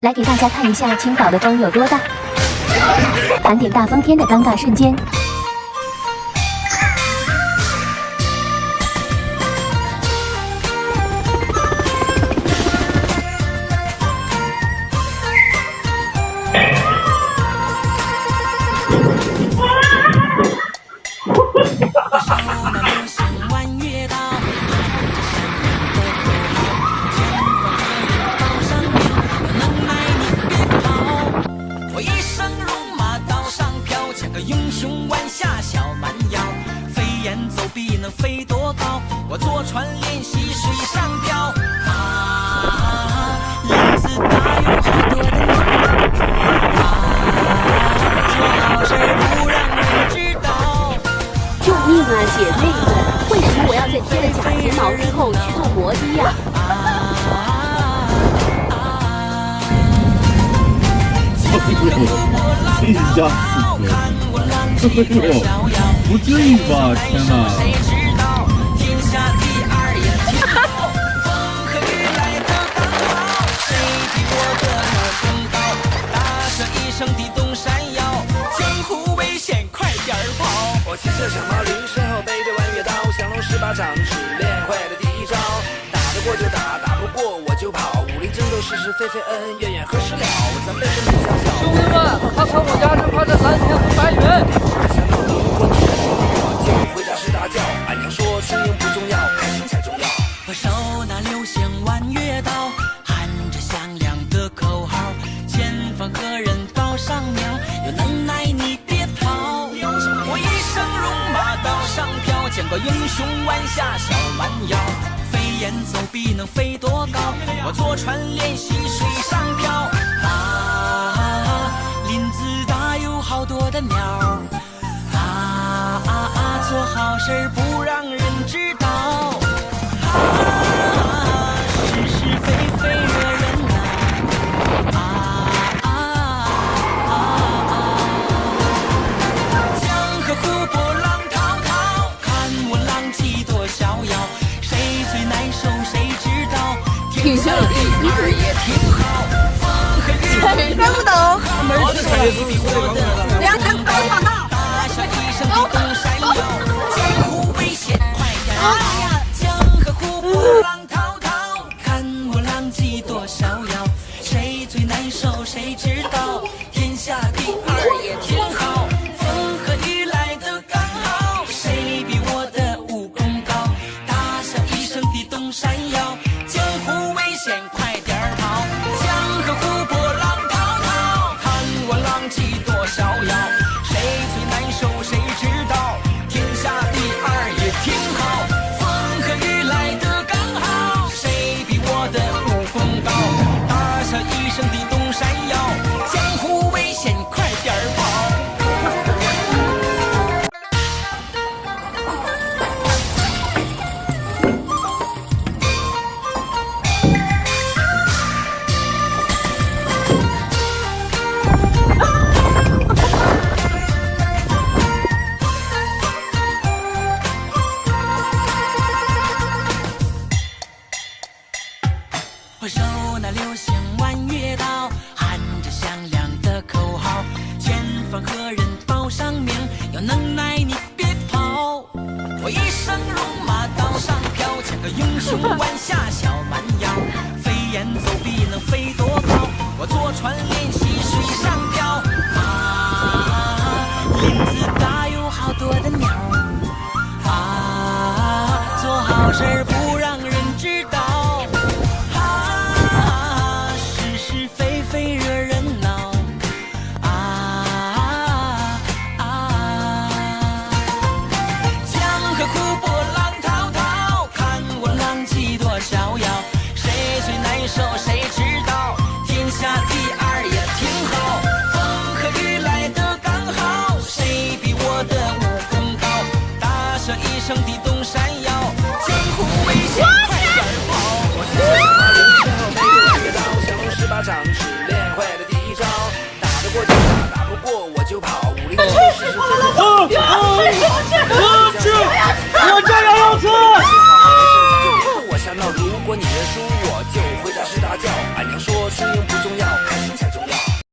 来给大家看一下青岛的风有多大，盘点大风天的尴尬瞬间。英雄弯下小蛮腰，飞檐走壁能飞多高？我坐船练习水上漂。林子大有好多的鸟，做好事不让人知道。救命啊，姐妹们！为什么我要在贴了假睫毛之后去做摩的呀？哎呀，死哥！哎呦，不至于吧？天哪！我骑着小毛驴，身后背着弯月刀，降龙18掌是练会的第一招。打得过就打，打不过我就跑。武林争斗是是非非，恩恩怨怨何时了？咱辈分比较小。兄弟们，他看我家只怕这3千5百元。想到了我就回家时大叫，俺娘说输赢不重要，开心才重要。我手拿流星弯月刀，喊着响亮的口号，前方何人报上苗？有能耐你别跑。我一生戎马刀上飘，见过英雄弯下小蛮腰，飞檐走壁能飞多高？我坐船练习水上漂。林子大有好多的鸟，做好事不让人知道，是是非非惹人恼。江河湖泊浪滔滔，看我浪迹多逍遥，谁最难受谁知道，天下第二也挺好。风和日丽看不懂，我谁比我的两个都想到。大笑一声地动山摇，江湖危险快点跑，江河湖泊浪滔滔，看我浪迹多逍遥，谁最难受谁知道，天下第二也挺好。风和雨来得刚好，谁比我的武功高？大笑一声地动山摇，江湖危险快点跑，江河湖泊浪滔滔，看我浪迹多逍遥，谁最难受谁知道，天下第二也挺好。风和雨来得刚好，谁比我的武功高？大笑一声地动山摇，江湖危险快点跑。我手拿流星弯月刀，喊着响亮的口号，前方何人报上名？有能耐你别跑。我一生戎马刀上飘，像个英雄弯下小蛮腰，飞檐走壁能飞多高？我坐船练习水上漂。林子大有好多的鸟，做好事不让人知道。谁知道，天下第二也挺好。风和雨来得刚好，谁比我的武功高？大笑一声地动山摇，江湖危险快点跑。我是小马驴，身后背着弯月刀，降龙18掌是练会的第一招。打得过就打，打不过我就跑。武林中是是非非。